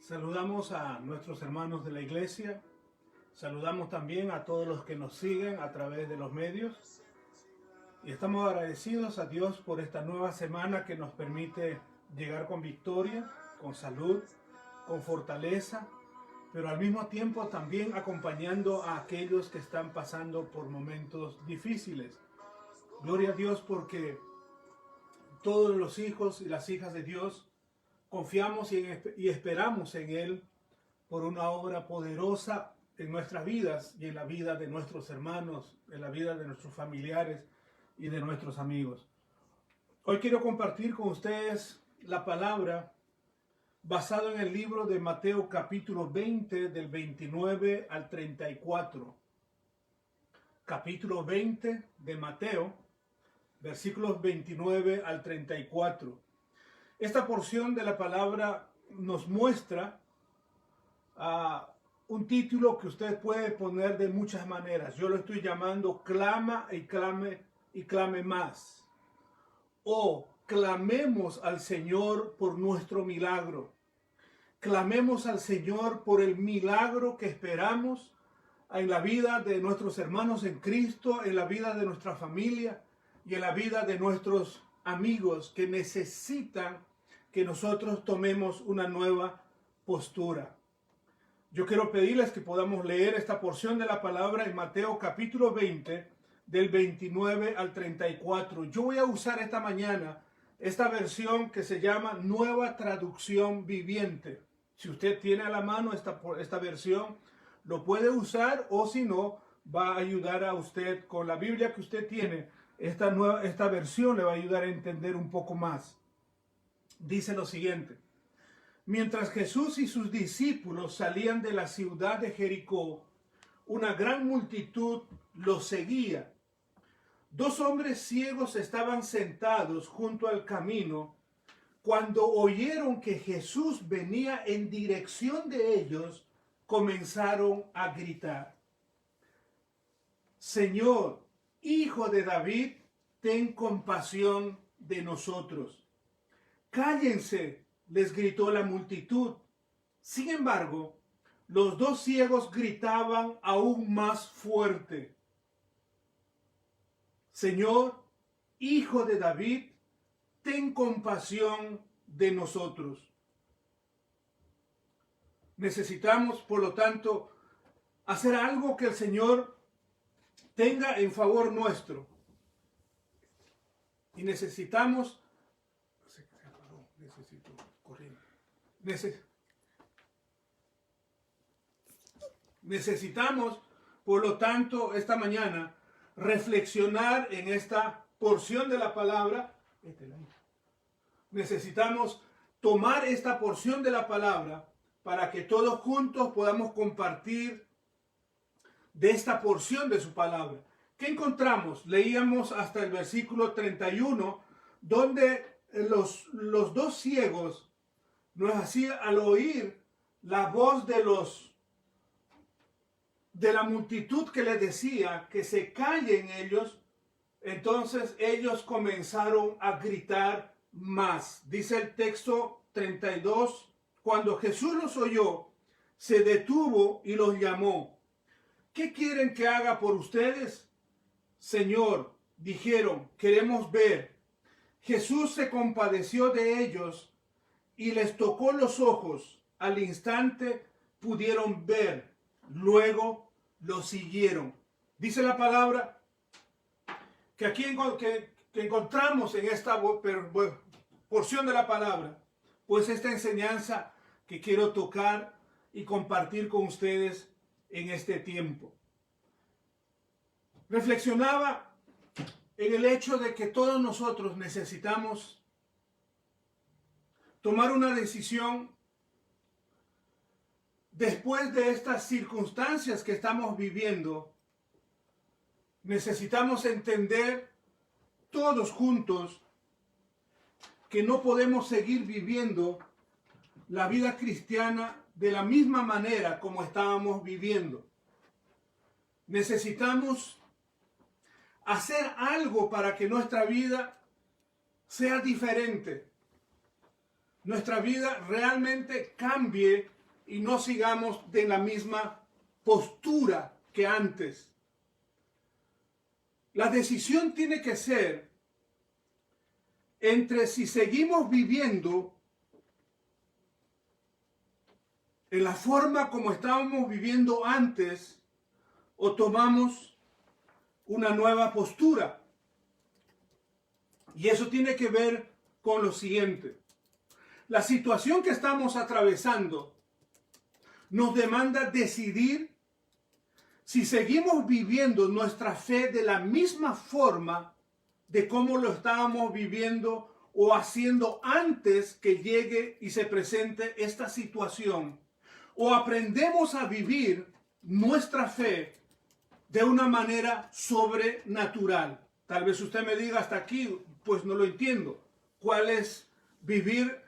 Saludamos a nuestros hermanos de la iglesia, saludamos también a todos los que nos siguen a través de los medios y estamos agradecidos a Dios por esta nueva semana que nos permite llegar con victoria, con salud, con fortaleza, pero al mismo tiempo también acompañando a aquellos que están pasando por momentos difíciles. Gloria a Dios porque todos los hijos y las hijas de Dios confiamos y esperamos en Él por una obra poderosa en nuestras vidas y en la vida de nuestros hermanos, en la vida de nuestros familiares y de nuestros amigos. Hoy quiero compartir con ustedes la palabra basado en el libro de Mateo capítulo 20 del 29 al 34. Capítulo 20 de Mateo, versículos 29 al 34. Esta porción de la palabra nos muestra un título que usted puede poner de muchas maneras. Yo lo estoy llamando clama y clame más. O clamemos al Señor por nuestro milagro. Clamemos al Señor por el milagro que esperamos en la vida de nuestros hermanos en Cristo, en la vida de nuestra familia y en la vida de nuestros amigos que necesitan que nosotros tomemos una nueva postura. Yo quiero pedirles que podamos leer esta porción de la palabra en Mateo capítulo 20 del 29 al 34. Yo voy a usar esta mañana esta versión que se llama Nueva Traducción Viviente. Si usted tiene a la mano esta versión, lo puede usar, o si no, va a ayudar a usted con la Biblia que usted tiene. Esta versión le va a ayudar a entender un poco más. Dice lo siguiente: mientras Jesús y sus discípulos salían de la ciudad de Jericó, una gran multitud los seguía. Dos hombres ciegos estaban sentados junto al camino. Cuando oyeron que Jesús venía en dirección de ellos, comenzaron a gritar: Señor, Hijo de David, ten compasión de nosotros. Cállense, les gritó la multitud. Sin embargo, los dos ciegos gritaban aún más fuerte: Señor, Hijo de David, ten compasión de nosotros. Necesitamos, por lo tanto, hacer algo que el Señor tenga en favor nuestro. Y necesitamos por lo tanto, esta mañana reflexionar en esta porción de la palabra. Necesitamos tomar esta porción de la palabra para que todos juntos podamos compartir de esta porción de su palabra. ¿Qué encontramos? Leíamos hasta el versículo 31, donde los dos ciegos nos hacían, al oír la voz de la multitud que les decía que se callen ellos, entonces ellos comenzaron a gritar más. Dice el texto 32, cuando Jesús los oyó, se detuvo y los llamó. ¿Qué quieren que haga por ustedes? Señor, dijeron, queremos ver. Jesús se compadeció de ellos y les tocó los ojos. Al instante pudieron ver. Luego lo siguieron. Dice la palabra que aquí que encontramos en esta porción de la palabra, pues esta enseñanza que quiero tocar y compartir con ustedes en este tiempo. Reflexionaba en el hecho de que todos nosotros necesitamos tomar una decisión después de estas circunstancias que estamos viviendo. Necesitamos entender todos juntos que no podemos seguir viviendo la vida cristiana de la misma manera como estábamos viviendo. Necesitamos hacer algo para que nuestra vida sea diferente. Nuestra vida realmente cambie y no sigamos de la misma postura que antes. La decisión tiene que ser entre si seguimos viviendo en la forma como estábamos viviendo antes o tomamos una nueva postura. Y eso tiene que ver con lo siguiente. La situación que estamos atravesando nos demanda decidir si seguimos viviendo nuestra fe de la misma forma de cómo lo estábamos viviendo o haciendo antes que llegue y se presente esta situación, o aprendemos a vivir nuestra fe de una manera sobrenatural. Tal vez usted me diga hasta aquí, pues no lo entiendo. ¿Cuál es vivir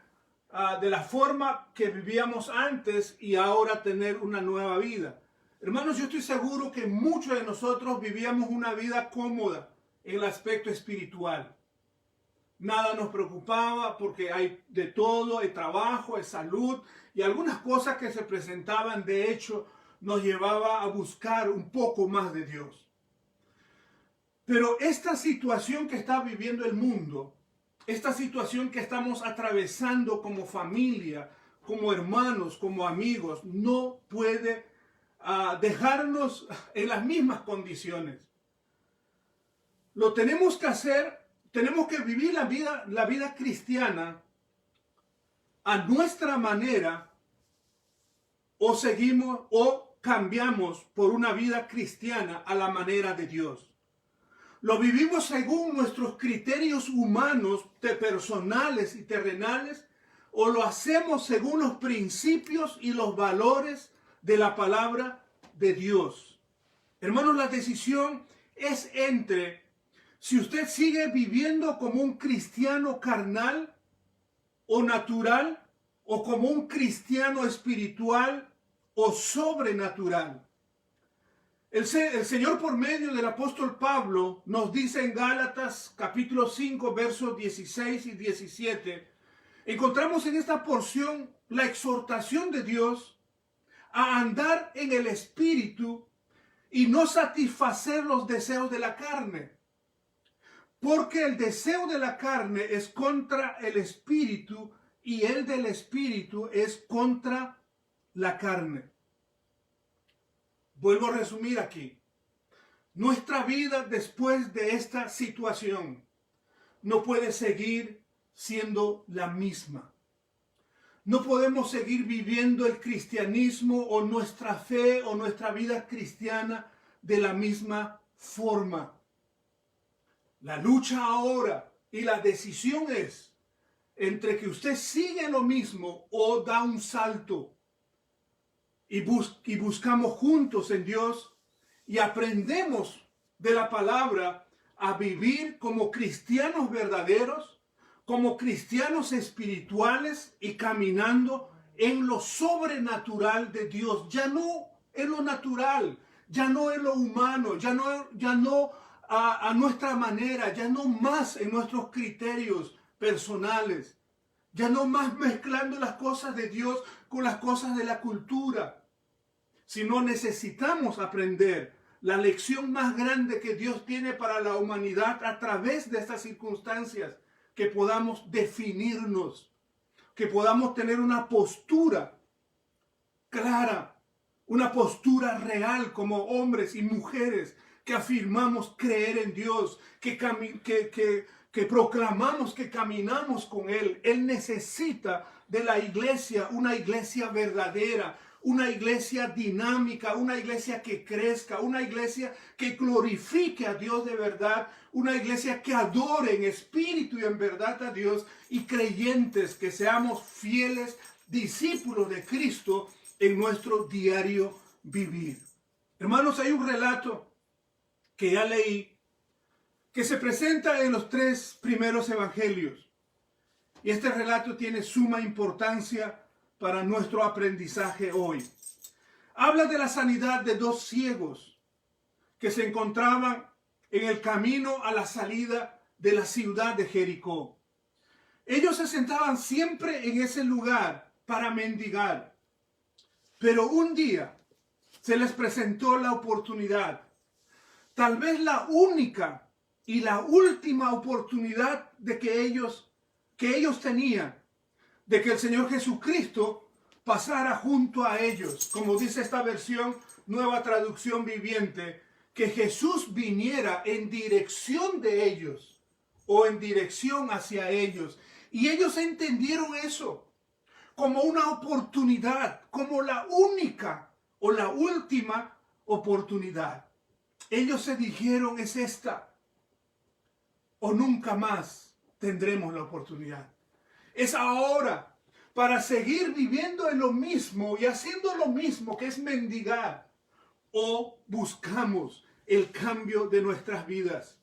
de la forma que vivíamos antes y ahora tener una nueva vida? Hermanos, yo estoy seguro que muchos de nosotros vivíamos una vida cómoda en el aspecto espiritual. Nada nos preocupaba porque hay de todo, hay trabajo, hay salud y algunas cosas que se presentaban, de hecho, nos llevaba a buscar un poco más de Dios. Pero esta situación que está viviendo el mundo, esta situación que estamos atravesando como familia, como hermanos, como amigos, no puede dejarnos en las mismas condiciones. Lo tenemos que hacer, tenemos que vivir la vida cristiana a nuestra manera, o seguimos o cambiamos por una vida cristiana a la manera de Dios. Lo vivimos según nuestros criterios humanos, personales y terrenales, o lo hacemos según los principios y los valores de la palabra de Dios. Hermanos, la decisión es entre si usted sigue viviendo como un cristiano carnal o natural, o como un cristiano espiritual o sobrenatural. El Señor, por medio del apóstol Pablo, nos dice en Gálatas capítulo 5, versos 16 y 17, encontramos en esta porción la exhortación de Dios a andar en el Espíritu y no satisfacer los deseos de la carne. Porque el deseo de la carne es contra el Espíritu y el del Espíritu es contra la carne. Vuelvo a resumir aquí. Nuestra vida después de esta situación no puede seguir siendo la misma. No podemos seguir viviendo el cristianismo o nuestra fe o nuestra vida cristiana de la misma forma. La lucha ahora y la decisión es entre que usted sigue lo mismo o da un salto y buscamos juntos en Dios y aprendemos de la palabra a vivir como cristianos verdaderos, como cristianos espirituales y caminando en lo sobrenatural de Dios, ya no en lo natural, ya no en lo humano, ya no a nuestra manera, ya no más en nuestros criterios personales, ya no más mezclando las cosas de Dios con las cosas de la cultura, sino necesitamos aprender la lección más grande que Dios tiene para la humanidad a través de estas circunstancias, que podamos definirnos, que podamos tener una postura clara, una postura real como hombres y mujeres que afirmamos creer en Dios, que proclamamos que caminamos con Él. Él necesita de la iglesia, una iglesia verdadera, una iglesia dinámica, una iglesia que crezca, una iglesia que glorifique a Dios de verdad, una iglesia que adore en espíritu y en verdad a Dios, y creyentes que seamos fieles discípulos de Cristo en nuestro diario vivir. Hermanos, hay un relato que ya leí, que se presenta en los 3 primeros evangelios. Y este relato tiene suma importancia para nuestro aprendizaje hoy. Habla de la sanidad de 2 ciegos que se encontraban en el camino a la salida de la ciudad de Jericó. Ellos se sentaban siempre en ese lugar para mendigar. Pero un día se les presentó la oportunidad, tal vez la única y la última oportunidad que ellos tenían, de que el Señor Jesucristo pasara junto a ellos, como dice esta versión, Nueva Traducción Viviente, que Jesús viniera en dirección de ellos o en dirección hacia ellos. Y ellos entendieron eso como una oportunidad, como la única o la última oportunidad. Ellos se dijeron, es esta o nunca más tendremos la oportunidad. Es ahora para seguir viviendo en lo mismo y haciendo lo mismo, que es mendigar, o buscamos el cambio de nuestras vidas.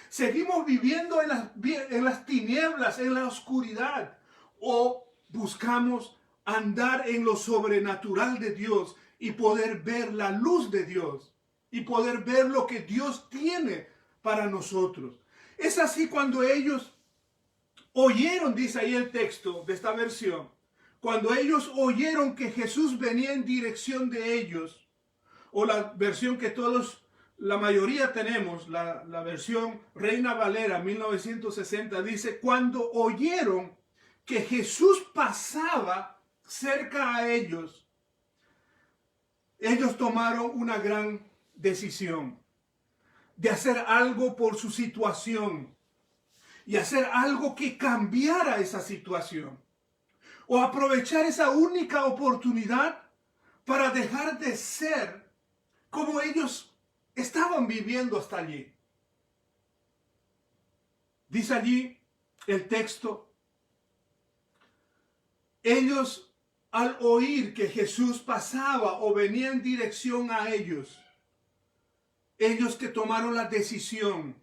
Seguimos viviendo en las tinieblas, en la oscuridad, o buscamos andar en lo sobrenatural de Dios y poder ver la luz de Dios y poder ver lo que Dios tiene para nosotros. Es así cuando ellos oyeron, dice ahí el texto de esta versión, cuando ellos oyeron que Jesús venía en dirección de ellos, o la versión que todos, la mayoría tenemos, la versión Reina Valera 1960, dice, cuando oyeron que Jesús pasaba cerca a ellos, ellos tomaron una gran decisión de hacer algo por su situación y hacer algo que cambiara esa situación, o aprovechar esa única oportunidad para dejar de ser como ellos estaban viviendo hasta allí. Dice allí el texto, ellos al oír que Jesús pasaba o venía en dirección a ellos, ellos que tomaron la decisión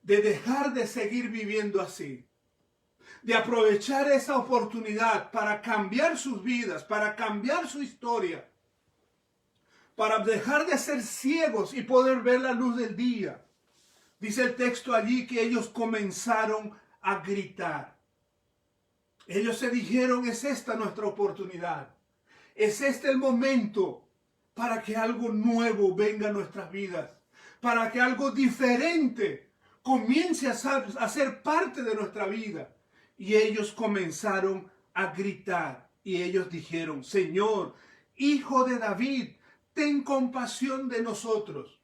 de dejar de seguir viviendo así, de aprovechar esa oportunidad para cambiar sus vidas, para cambiar su historia, para dejar de ser ciegos y poder ver la luz del día. Dice el texto allí que ellos comenzaron a gritar. Ellos se dijeron, es esta nuestra oportunidad. Es este el momento para que algo nuevo venga a nuestras vidas. Para que algo diferente comience a ser parte de nuestra vida. Y ellos comenzaron a gritar. Y ellos dijeron, Señor, Hijo de David, ten compasión de nosotros.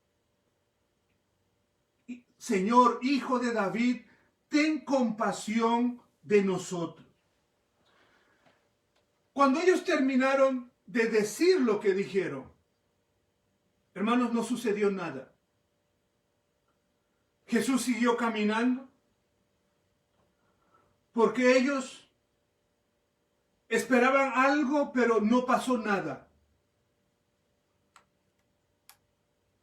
Señor, Hijo de David, ten compasión de nosotros. Cuando ellos terminaron de decir lo que dijeron, hermanos, no sucedió nada. Jesús siguió caminando porque ellos esperaban algo, pero no pasó nada.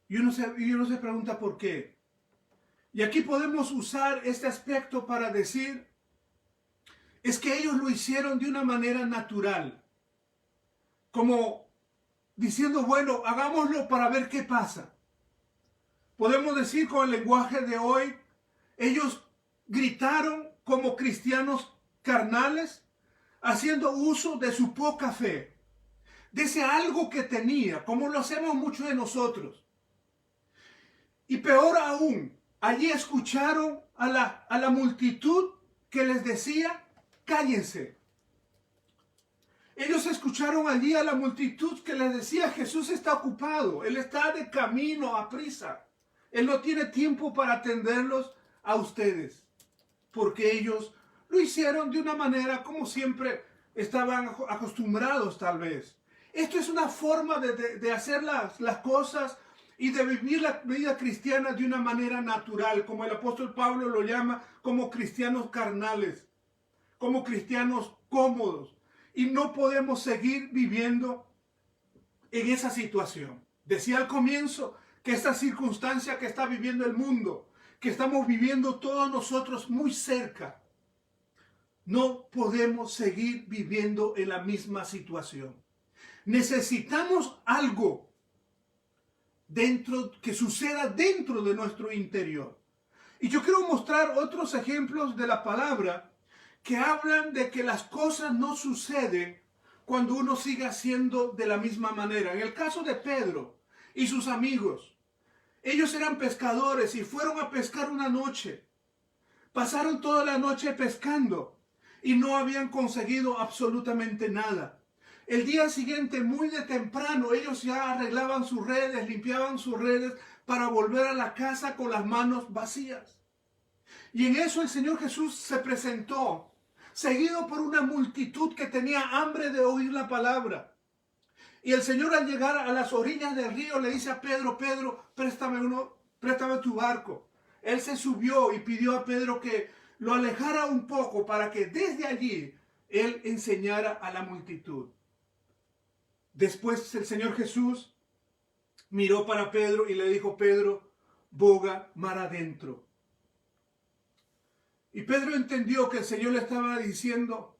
Y uno se pregunta por qué. Y aquí podemos usar este aspecto para decir, es que ellos lo hicieron de una manera natural. Como diciendo, bueno, hagámoslo para ver qué pasa. Podemos decir con el lenguaje de hoy, ellos gritaron como cristianos carnales, haciendo uso de su poca fe, de ese algo que tenía, como lo hacemos muchos de nosotros. Y peor aún, allí escucharon a la multitud que les decía, cállense. Ellos escucharon allí a la multitud que les decía, Jesús está ocupado, Él está de camino a prisa. Él no tiene tiempo para atenderlos a ustedes. Porque ellos lo hicieron de una manera como siempre estaban acostumbrados tal vez. Esto es una forma de hacer las cosas y de vivir la vida cristiana de una manera natural, como el apóstol Pablo lo llama, como cristianos carnales, como cristianos cómodos. Y no podemos seguir viviendo en esa situación. Decía al comienzo que esta circunstancia que está viviendo el mundo, que estamos viviendo todos nosotros muy cerca, no podemos seguir viviendo en la misma situación. Necesitamos algo que suceda dentro de nuestro interior. Y yo quiero mostrar otros ejemplos de la palabra que hablan de que las cosas no suceden cuando uno sigue haciendo de la misma manera. En el caso de Pedro y sus amigos, ellos eran pescadores y fueron a pescar una noche. Pasaron toda la noche pescando y no habían conseguido absolutamente nada. El día siguiente, muy de temprano, ellos ya arreglaban sus redes, limpiaban sus redes para volver a la casa con las manos vacías. Y en eso el Señor Jesús se presentó, seguido por una multitud que tenía hambre de oír la palabra. Y el Señor, al llegar a las orillas del río, le dice a Pedro: Pedro, préstame tu barco. Él se subió y pidió a Pedro que lo alejara un poco para que desde allí él enseñara a la multitud. Después el Señor Jesús miró para Pedro y le dijo: Pedro, boga mar adentro. Y Pedro entendió que el Señor le estaba diciendo: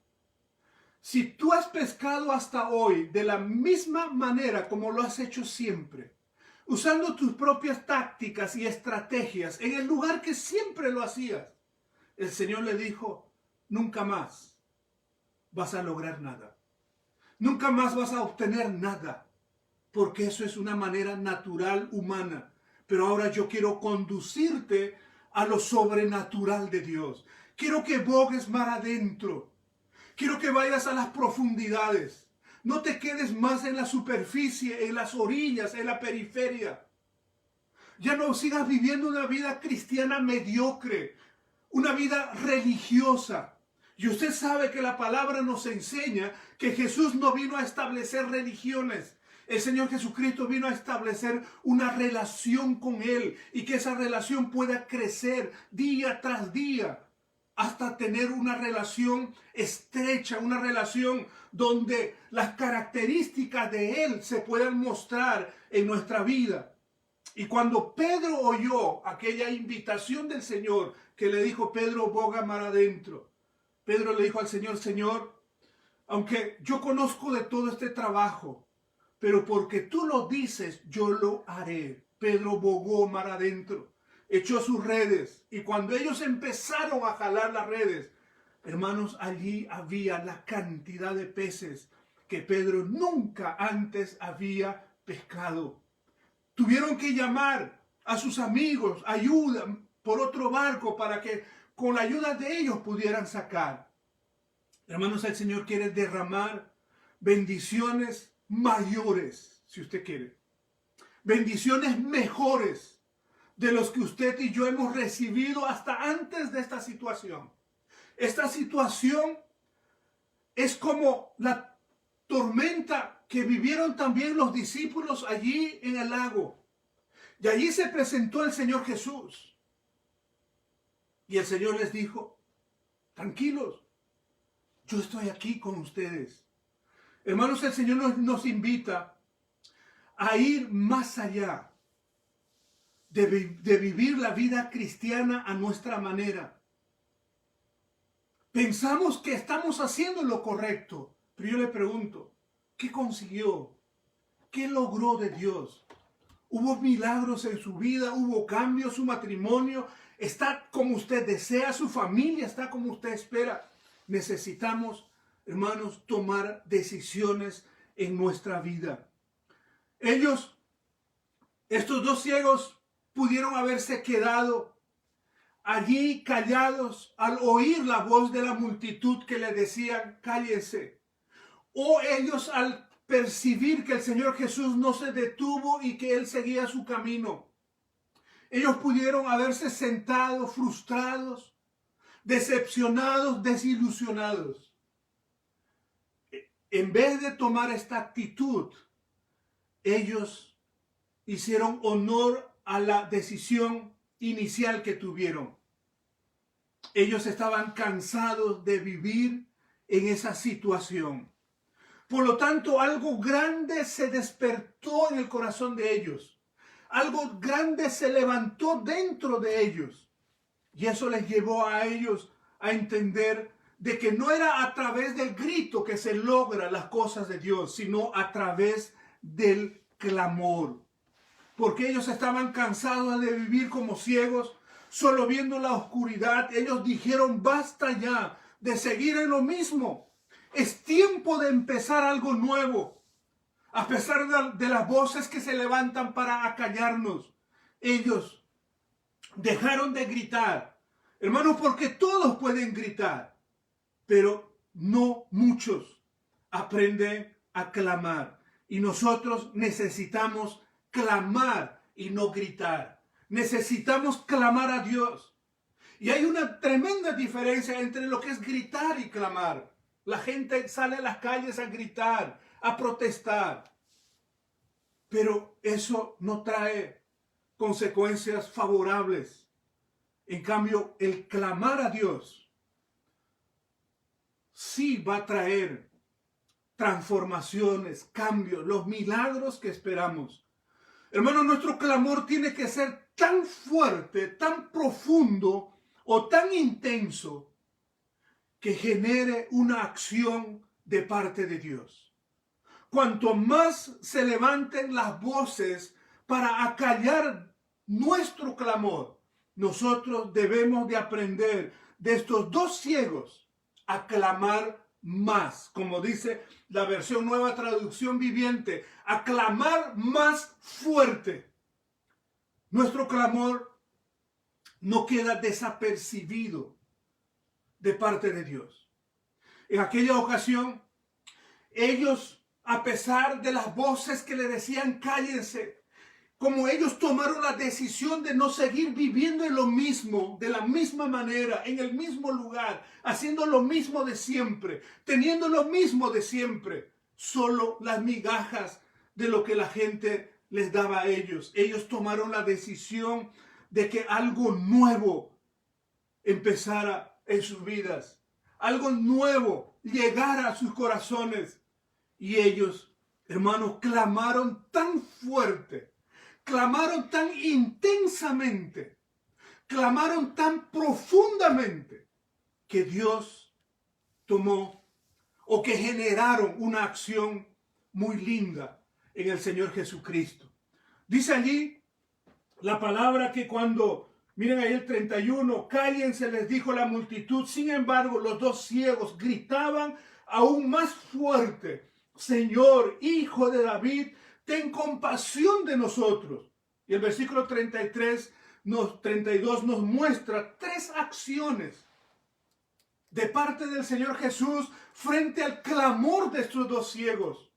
si tú has pescado hasta hoy de la misma manera como lo has hecho siempre, usando tus propias tácticas y estrategias en el lugar que siempre lo hacías, el Señor le dijo: nunca más vas a lograr nada. Nunca más vas a obtener nada, porque eso es una manera natural humana. Pero ahora yo quiero conducirte a lo sobrenatural de Dios. Quiero que bogues mar adentro. Quiero que vayas a las profundidades. No te quedes más en la superficie, en las orillas, en la periferia. Ya no sigas viviendo una vida cristiana mediocre, una vida religiosa. Y usted sabe que la palabra nos enseña que Jesús no vino a establecer religiones. El Señor Jesucristo vino a establecer una relación con Él y que esa relación pueda crecer día tras día hasta tener una relación estrecha, una relación donde las características de Él se puedan mostrar en nuestra vida. Y cuando Pedro oyó aquella invitación del Señor que le dijo: Pedro, boga mar adentro, Pedro le dijo al Señor: Señor, aunque yo conozco de todo este trabajo, pero porque tú lo dices, yo lo haré. Pedro bogó mar adentro, echó sus redes, y cuando ellos empezaron a jalar las redes, hermanos, allí había la cantidad de peces que Pedro nunca antes había pescado. Tuvieron que llamar a sus amigos, ayuda por otro barco para que con la ayuda de ellos pudieran sacar. Hermanos, el Señor quiere derramar bendiciones mayores, si usted quiere. Bendiciones mejores de los que usted y yo hemos recibido hasta antes de esta situación. Esta situación es como la tormenta que vivieron también los discípulos allí en el lago. Y allí se presentó el Señor Jesús. Y el Señor les dijo: tranquilos, yo estoy aquí con ustedes. Hermanos, el Señor nos invita a ir más allá de vivir la vida cristiana a nuestra manera. Pensamos que estamos haciendo lo correcto, pero yo le pregunto: ¿qué consiguió? ¿Qué logró de Dios? ¿Hubo milagros en su vida? ¿Hubo cambios? ¿Su matrimonio está como usted desea? ¿Su familia está como usted espera? Necesitamos, hermanos, tomar decisiones en nuestra vida. Estos dos ciegos, pudieron haberse quedado allí callados al oír la voz de la multitud que le decían: cállense. O ellos, al percibir que el Señor Jesús no se detuvo y que Él seguía su camino, ellos pudieron haberse sentado frustrados, decepcionados, desilusionados. En vez de tomar esta actitud, ellos hicieron honor a la decisión inicial que tuvieron. Ellos estaban cansados de vivir en esa situación. Por lo tanto, algo grande se despertó en el corazón de ellos. Algo grande se levantó dentro de ellos. Y eso les llevó a ellos a entender de que no era a través del grito que se logran las cosas de Dios, sino a través del clamor. Porque ellos estaban cansados de vivir como ciegos, solo viendo la oscuridad. Ellos dijeron: basta ya de seguir en lo mismo. Es tiempo de empezar algo nuevo. A pesar de las voces que se levantan para acallarnos, ellos dejaron de gritar. Hermanos, porque todos pueden gritar, pero no muchos aprenden a clamar. Y nosotros necesitamos clamar y no gritar. Necesitamos clamar a Dios. Y hay una tremenda diferencia entre lo que es gritar y clamar. La gente sale a las calles a gritar, a protestar. Pero eso no trae consecuencias favorables. En cambio, el clamar a Dios sí va a traer transformaciones, cambios, los milagros que esperamos. Hermano, nuestro clamor tiene que ser tan fuerte, tan profundo o tan intenso que genere una acción de parte de Dios. Cuanto más se levanten las voces para acallar nuestro clamor, nosotros debemos de aprender de estos dos ciegos a clamar más, como dice la versión Nueva Traducción Viviente, a clamar más fuerte. Nuestro clamor no queda desapercibido de parte de Dios. En aquella ocasión, ellos, a pesar de las voces que le decían cállense, como ellos tomaron la decisión de no seguir viviendo en lo mismo, de la misma manera, en el mismo lugar, haciendo lo mismo de siempre, teniendo lo mismo de siempre, solo las migajas de lo que la gente les daba a ellos. Ellos tomaron la decisión de que algo nuevo empezara en sus vidas, algo nuevo llegara a sus corazones. Y ellos, hermanos, clamaron tan fuerte, clamaron tan intensamente, clamaron tan profundamente, que Dios tomó o que generaron una acción muy linda en el Señor Jesucristo. Dice allí la palabra que cuando, miren ahí el 31, cállense, les dijo la multitud. Sin embargo, los dos ciegos gritaban aún más fuerte: Señor, Hijo de David, ten compasión de nosotros. Y el versículo 32 nos muestra tres acciones de parte del Señor Jesús frente al clamor de estos dos ciegos.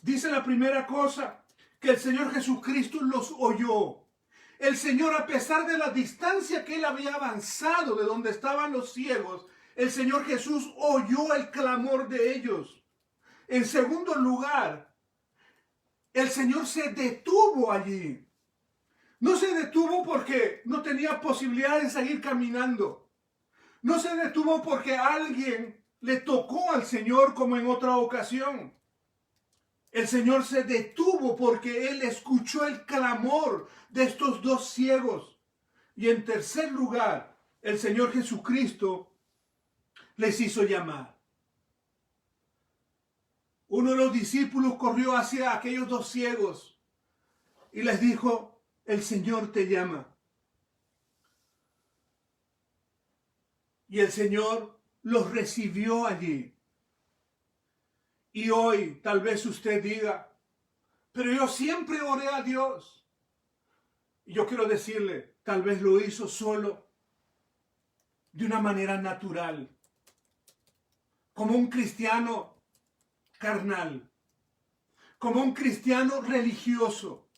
Dice la primera cosa, que el Señor Jesucristo los oyó. El Señor, a pesar de la distancia que Él había avanzado de donde estaban los ciegos, el Señor Jesús oyó el clamor de ellos. En segundo lugar, el Señor se detuvo allí. No se detuvo porque no tenía posibilidad de seguir caminando. No se detuvo porque alguien le tocó al Señor como en otra ocasión. El Señor se detuvo porque Él escuchó el clamor de estos dos ciegos. Y en tercer lugar, el Señor Jesucristo les hizo llamar. Uno de los discípulos corrió hacia aquellos dos ciegos y les dijo: el Señor te llama. Y el Señor los recibió allí. Y hoy tal vez usted diga: pero yo siempre oré a Dios. Y yo quiero decirle, tal vez lo hizo solo, de una manera natural, como un cristiano carnal, como un cristiano religioso.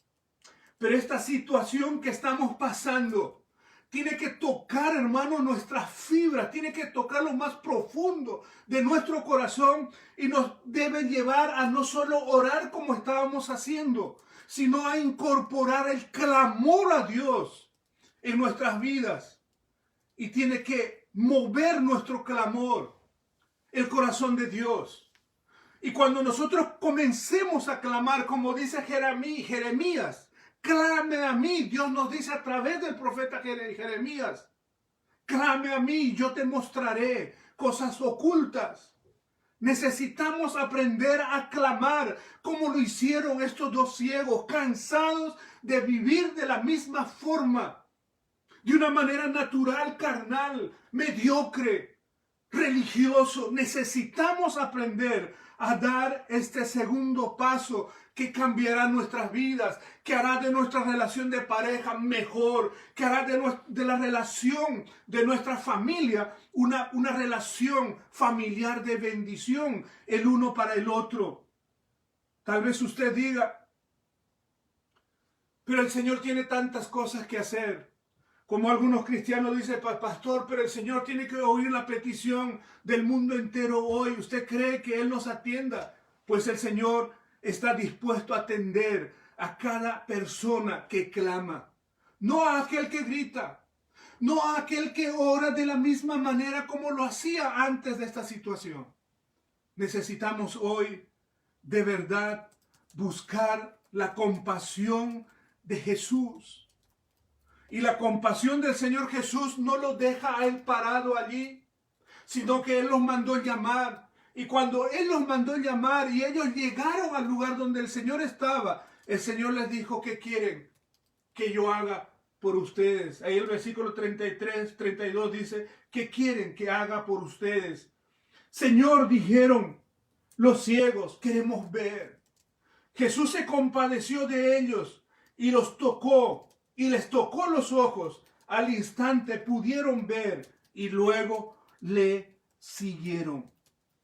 Pero esta situación que estamos pasando tiene que tocar, hermano, nuestras fibras, tiene que tocar lo más profundo de nuestro corazón y nos debe llevar a no solo orar como estábamos haciendo, sino a incorporar el clamor a Dios en nuestras vidas. Y tiene que mover nuestro clamor, el corazón de Dios. Y cuando nosotros comencemos a clamar, como dice Jeremías, clame a mí. Dios nos dice a través del profeta Jeremías: clame a mí, yo te mostraré cosas ocultas. Necesitamos aprender a clamar como lo hicieron estos dos ciegos, cansados de vivir de la misma forma, de una manera natural, carnal, mediocre, religioso. Necesitamos aprender a dar este segundo paso que cambiará nuestras vidas, que hará de nuestra relación de pareja mejor, que hará de la relación de nuestra familia una relación familiar de bendición el uno para el otro. Tal vez usted diga, pero el Señor tiene tantas cosas que hacer. Como algunos cristianos dicen, pastor, pero el Señor tiene que oír la petición del mundo entero hoy. ¿Usted cree que Él nos atienda? Pues el Señor está dispuesto a atender a cada persona que clama. No a aquel que grita, no a aquel que ora de la misma manera como lo hacía antes de esta situación. Necesitamos hoy de verdad buscar la compasión de Jesús. Y la compasión del Señor Jesús no lo deja a Él parado allí, sino que Él los mandó llamar. Y cuando Él los mandó llamar y ellos llegaron al lugar donde el Señor estaba, el Señor les dijo, ¿qué quieren que yo haga por ustedes? Ahí el versículo 33, 32 dice, ¿qué quieren que haga por ustedes? Señor, dijeron los ciegos, queremos ver. Jesús se compadeció de ellos y los tocó. Y les tocó los ojos. Al instante pudieron ver y luego le siguieron.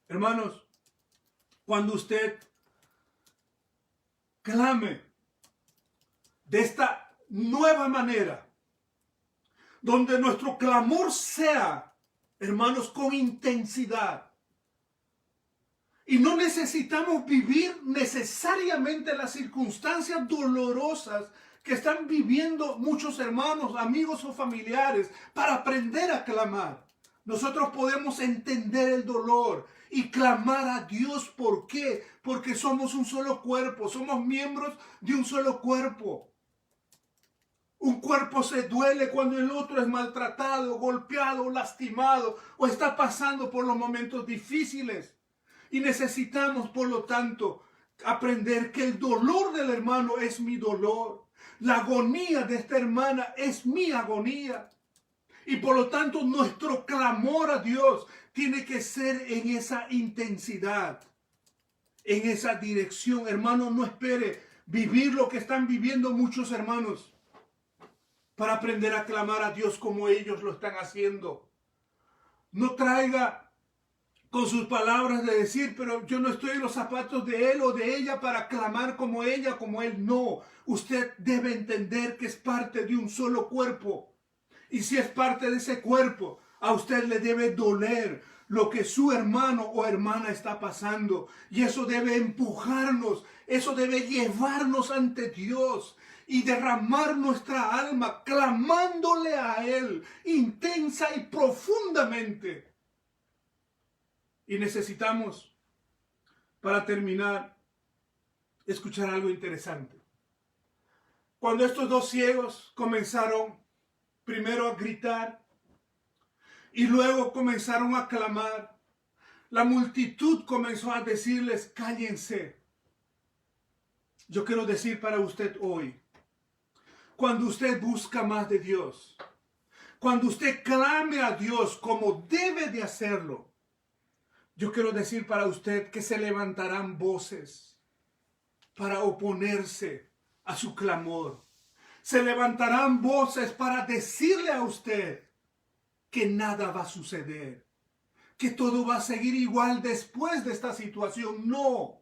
Hermanos, cuando usted clame de esta nueva manera, donde nuestro clamor sea, hermanos, con intensidad, y no necesitamos vivir necesariamente las circunstancias dolorosas que están viviendo muchos hermanos, amigos o familiares para aprender a clamar. Nosotros podemos entender el dolor y clamar a Dios. ¿Por qué? Porque somos un solo cuerpo, somos miembros de un solo cuerpo. Un cuerpo se duele cuando el otro es maltratado, golpeado, lastimado o está pasando por los momentos difíciles. Y necesitamos, por lo tanto, aprender que el dolor del hermano es mi dolor. La agonía de esta hermana es mi agonía. Y por lo tanto nuestro clamor a Dios tiene que ser en esa intensidad, en esa dirección. Hermano, no espere vivir lo que están viviendo muchos hermanos para aprender a clamar a Dios como ellos lo están haciendo. No traiga con sus palabras de decir, pero yo no estoy en los zapatos de él o de ella para clamar como ella, como él. No, usted debe entender que es parte de un solo cuerpo. Y si es parte de ese cuerpo, a usted le debe doler lo que su hermano o hermana está pasando. Y eso debe empujarnos, eso debe llevarnos ante Dios y derramar nuestra alma clamándole a Él intensa y profundamente. Y necesitamos, para terminar, escuchar algo interesante. Cuando estos dos ciegos comenzaron primero a gritar y luego comenzaron a clamar, la multitud comenzó a decirles, cállense. Yo quiero decir para usted hoy, cuando usted busca más de Dios, cuando usted clame a Dios como debe de hacerlo, yo quiero decir para usted que se levantarán voces para oponerse a su clamor. Se levantarán voces para decirle a usted que nada va a suceder, que todo va a seguir igual después de esta situación. No,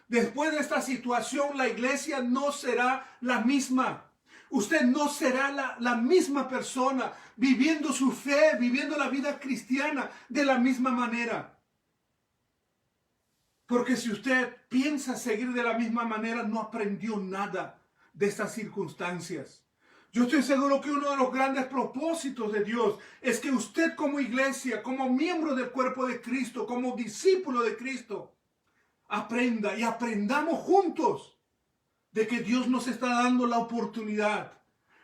después de esta situación la iglesia no será la misma. Usted no será la misma persona viviendo su fe, viviendo la vida cristiana de la misma manera. Porque si usted piensa seguir de la misma manera, no aprendió nada de estas circunstancias. Yo estoy seguro que uno de los grandes propósitos de Dios es que usted como iglesia, como miembro del cuerpo de Cristo, como discípulo de Cristo, aprenda y aprendamos juntos de que Dios nos está dando la oportunidad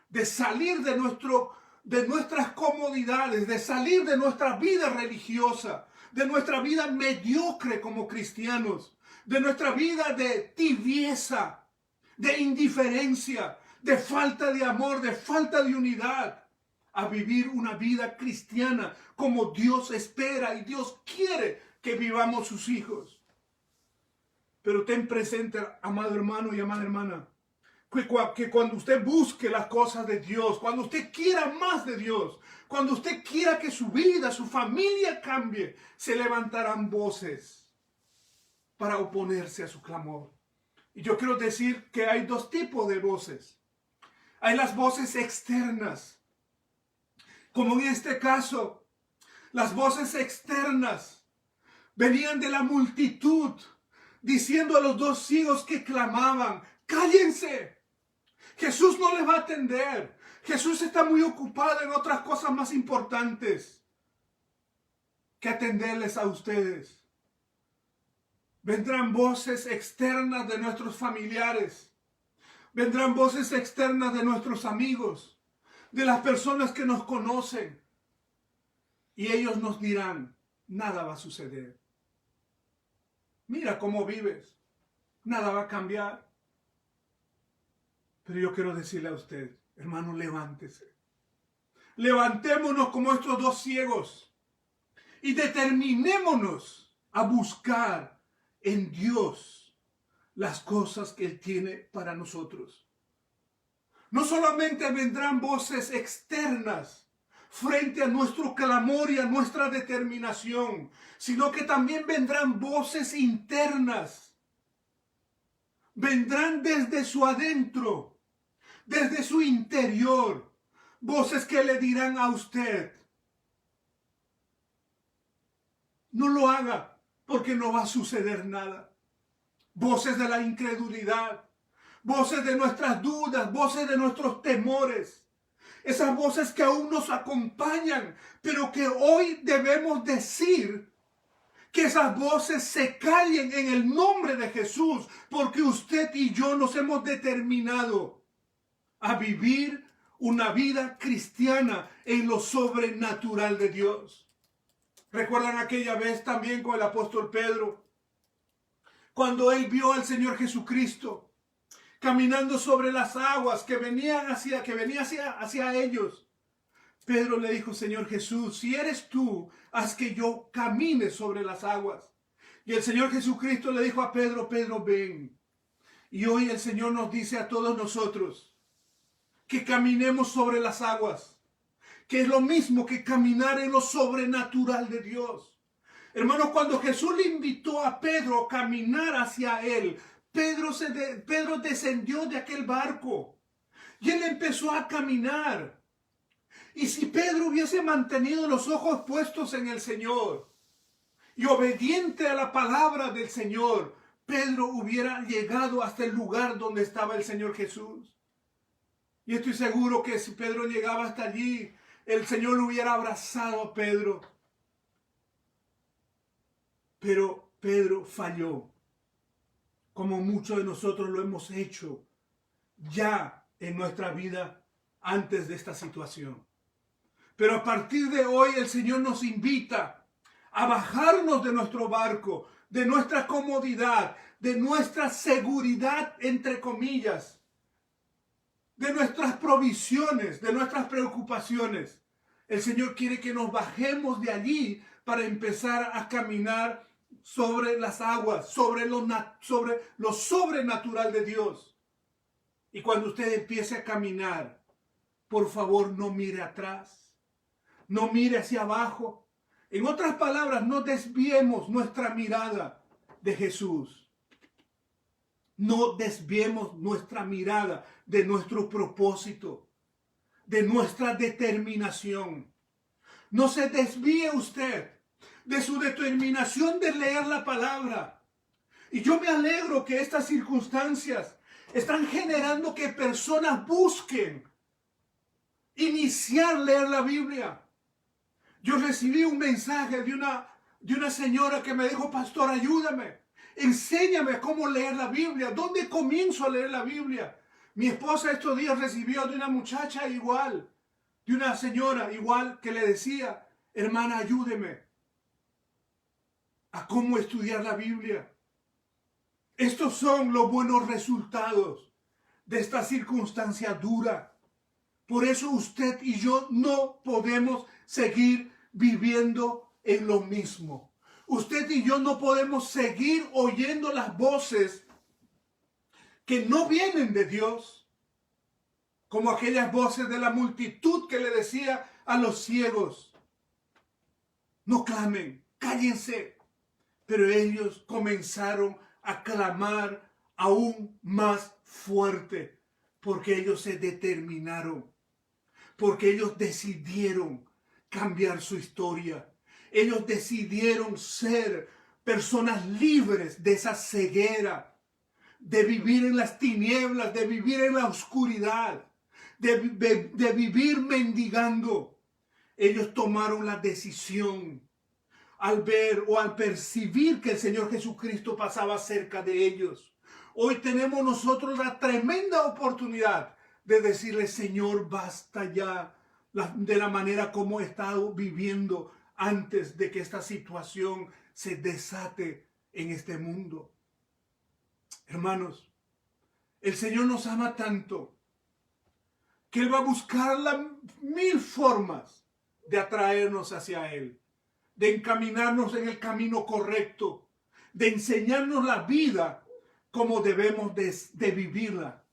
de salir de nuestras comodidades, de salir de nuestra vida religiosa, de nuestra vida mediocre como cristianos, de nuestra vida de tibieza, de indiferencia, de falta de amor, de falta de unidad, a vivir una vida cristiana como Dios espera y Dios quiere que vivamos sus hijos. Pero ten presente, amado hermano y amada hermana, que cuando usted busque las cosas de Dios, cuando usted quiera más de Dios, cuando usted quiera que su vida, su familia cambie, se levantarán voces para oponerse a su clamor. Y yo quiero decir que hay dos tipos de voces. Hay las voces externas, como en este caso, las voces externas venían de la multitud, diciendo a los dos ciegos que clamaban: cállense. Jesús no les va a atender. Jesús está muy ocupado en otras cosas más importantes que atenderles a ustedes. Vendrán voces externas de nuestros familiares. Vendrán voces externas de nuestros amigos, de las personas que nos conocen. Y ellos nos dirán: nada va a suceder. Mira cómo vives. Nada va a cambiar. Pero yo quiero decirle a usted, hermano, levántese. Levantémonos como estos dos ciegos y determinémonos a buscar en Dios las cosas que Él tiene para nosotros. No solamente vendrán voces externas frente a nuestro clamor y a nuestra determinación, sino que también vendrán voces internas. Vendrán desde su adentro, desde su interior, voces que le dirán a usted: no lo haga porque no va a suceder nada. Voces de la incredulidad, voces de nuestras dudas, voces de nuestros temores. Esas voces que aún nos acompañan, pero que hoy debemos decir que esas voces se callen en el nombre de Jesús, porque usted y yo nos hemos determinado a vivir una vida cristiana en lo sobrenatural de Dios. ¿Recuerdan aquella vez también con el apóstol Pedro? Cuando él vio al Señor Jesucristo caminando sobre las aguas que venía hacia ellos. Pedro le dijo: Señor Jesús, si eres tú, haz que yo camine sobre las aguas. Y el Señor Jesucristo le dijo a Pedro: Pedro, ven. Y hoy el Señor nos dice a todos nosotros que caminemos sobre las aguas, que es lo mismo que caminar en lo sobrenatural de Dios. Hermanos, cuando Jesús le invitó a Pedro a caminar hacia él, Pedro descendió de aquel barco y él empezó a caminar. Y si Pedro hubiese mantenido los ojos puestos en el Señor y obediente a la palabra del Señor, Pedro hubiera llegado hasta el lugar donde estaba el Señor Jesús. Y estoy seguro que si Pedro llegaba hasta allí, el Señor lo hubiera abrazado a Pedro. Pero Pedro falló, como muchos de nosotros lo hemos hecho ya en nuestra vida antes de esta situación. Pero a partir de hoy el Señor nos invita a bajarnos de nuestro barco, de nuestra comodidad, de nuestra seguridad, entre comillas, de nuestras provisiones, de nuestras preocupaciones. El Señor quiere que nos bajemos de allí para empezar a caminar sobre las aguas, sobre lo sobrenatural de Dios. Y cuando usted empiece a caminar, por favor, no mire atrás, no mire hacia abajo. En otras palabras, no desviemos nuestra mirada de Jesús. No desviemos nuestra mirada de nuestro propósito, de nuestra determinación. No se desvíe usted de su determinación de leer la palabra. Y yo me alegro que estas circunstancias están generando que personas busquen iniciar a leer la Biblia. Yo recibí un mensaje de una señora que me dijo: pastor, ayúdame. Enséñame cómo leer la Biblia. ¿Dónde comienzo a leer la Biblia? Mi esposa estos días recibió de una muchacha igual, de una señora igual, que le decía: hermana, ayúdeme a cómo estudiar la Biblia. Estos son los buenos resultados de esta circunstancia dura. Por eso usted y yo no podemos seguir viviendo en lo mismo. Usted y yo no podemos seguir oyendo las voces que no vienen de Dios, como aquellas voces de la multitud que le decía a los ciegos: no clamen, cállense. Pero ellos comenzaron a clamar aún más fuerte, porque ellos se determinaron, porque ellos decidieron cambiar su historia. Ellos decidieron ser personas libres de esa ceguera, de vivir en las tinieblas, de vivir en la oscuridad, de vivir mendigando. Ellos tomaron la decisión al ver o al percibir que el Señor Jesucristo pasaba cerca de ellos. Hoy tenemos nosotros la tremenda oportunidad de decirle: Señor, basta ya de la manera como he estado viviendo antes de que esta situación se desate en este mundo. Hermanos, el Señor nos ama tanto que Él va a buscar las 1000 formas de atraernos hacia Él, de encaminarnos en el camino correcto, de enseñarnos la vida como debemos de vivirla.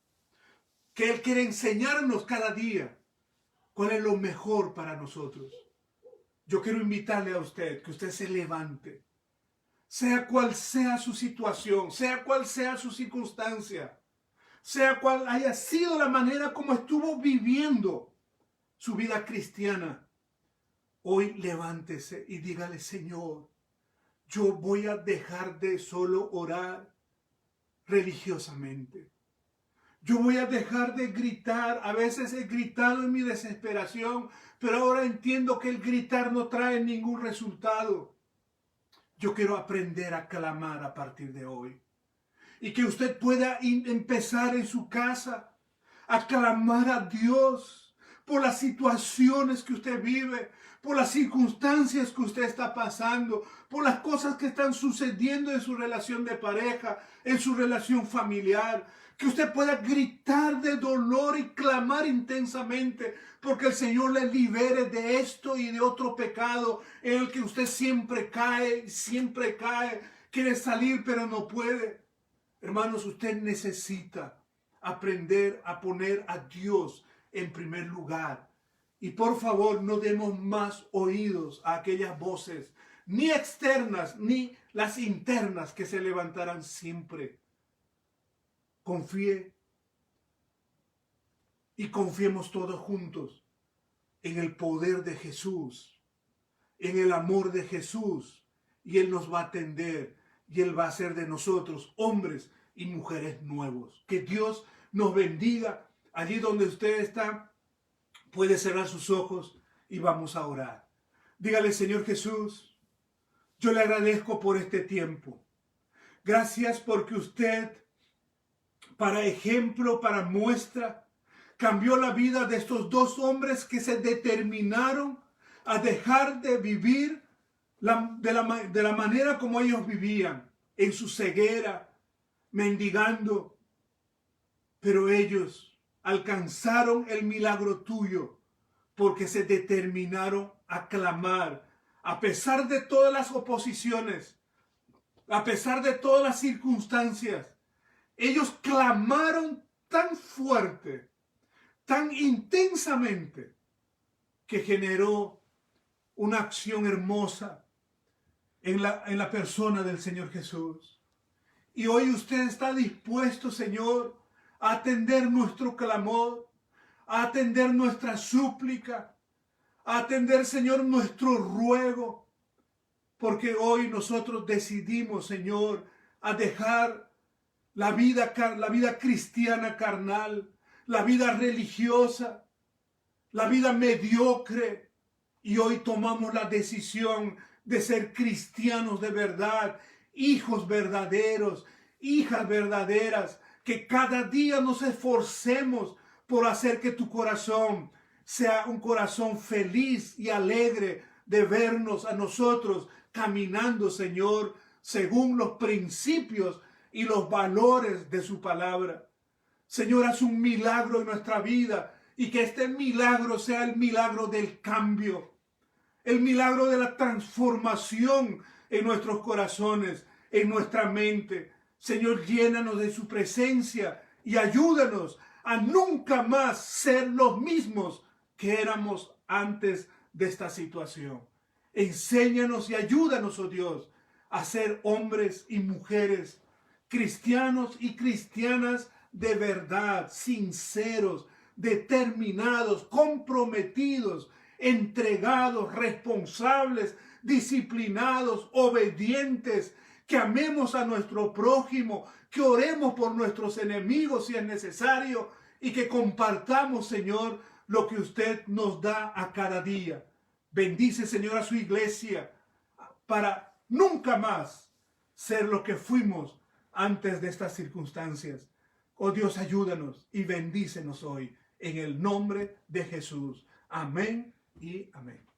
Que Él quiere enseñarnos cada día cuál es lo mejor para nosotros. Yo quiero invitarle a usted que usted se levante, sea cual sea su situación, sea cual sea su circunstancia, sea cual haya sido la manera como estuvo viviendo su vida cristiana. Hoy levántese y dígale: Señor, yo voy a dejar de solo orar religiosamente. Yo voy a dejar de gritar. A veces he gritado en mi desesperación, pero ahora entiendo que el gritar no trae ningún resultado. Yo quiero aprender a clamar a partir de hoy. Y que usted pueda empezar en su casa a clamar a Dios por las situaciones que usted vive, por las circunstancias que usted está pasando, por las cosas que están sucediendo en su relación de pareja, en su relación familiar. Que usted pueda gritar de dolor y clamar intensamente, porque el Señor le libere de esto y de otro pecado en el que usted siempre cae, quiere salir pero no puede. Hermanos, usted necesita aprender a poner a Dios en primer lugar. Y por favor, no demos más oídos a aquellas voces, ni externas, ni las internas, que se levantarán siempre. Confíe y confiemos todos juntos en el poder de Jesús, en el amor de Jesús, y Él nos va a atender y Él va a hacer de nosotros hombres y mujeres nuevos. Que Dios nos bendiga. Allí donde usted está, puede cerrar sus ojos y vamos a orar. Dígale: Señor Jesús, yo le agradezco por este tiempo. Gracias porque usted, para ejemplo, para muestra, cambió la vida de estos 2 hombres que se determinaron a dejar de vivir de la manera como ellos vivían, en su ceguera, mendigando. Pero ellos alcanzaron el milagro tuyo porque se determinaron a clamar, a pesar de todas las oposiciones, a pesar de todas las circunstancias. Ellos clamaron tan fuerte, tan intensamente, que generó una acción hermosa en la persona del Señor Jesús. Y hoy usted está dispuesto, Señor, a atender nuestro clamor, a atender nuestra súplica, a atender, Señor, nuestro ruego. Porque hoy nosotros decidimos, Señor, a dejar la vida cristiana carnal, la vida religiosa, la vida mediocre. Y hoy tomamos la decisión de ser cristianos de verdad, hijos verdaderos, hijas verdaderas, que cada día nos esforcemos por hacer que tu corazón sea un corazón feliz y alegre de vernos a nosotros caminando, Señor, según los principios y los valores de su palabra. Señor, haz un milagro en nuestra vida y que este milagro sea el milagro del cambio, el milagro de la transformación en nuestros corazones, en nuestra mente. Señor, llénanos de su presencia y ayúdanos a nunca más ser los mismos que éramos antes de esta situación. Enséñanos y ayúdanos, oh Dios, a ser hombres y mujeres, cristianos y cristianas de verdad, sinceros, determinados, comprometidos, entregados, responsables, disciplinados, obedientes, que amemos a nuestro prójimo, que oremos por nuestros enemigos si es necesario y que compartamos, Señor, lo que usted nos da a cada día. Bendice, Señor, a su iglesia para nunca más ser lo que fuimos antes de estas circunstancias. Oh Dios, ayúdanos y bendícenos hoy en el nombre de Jesús. Amén y amén.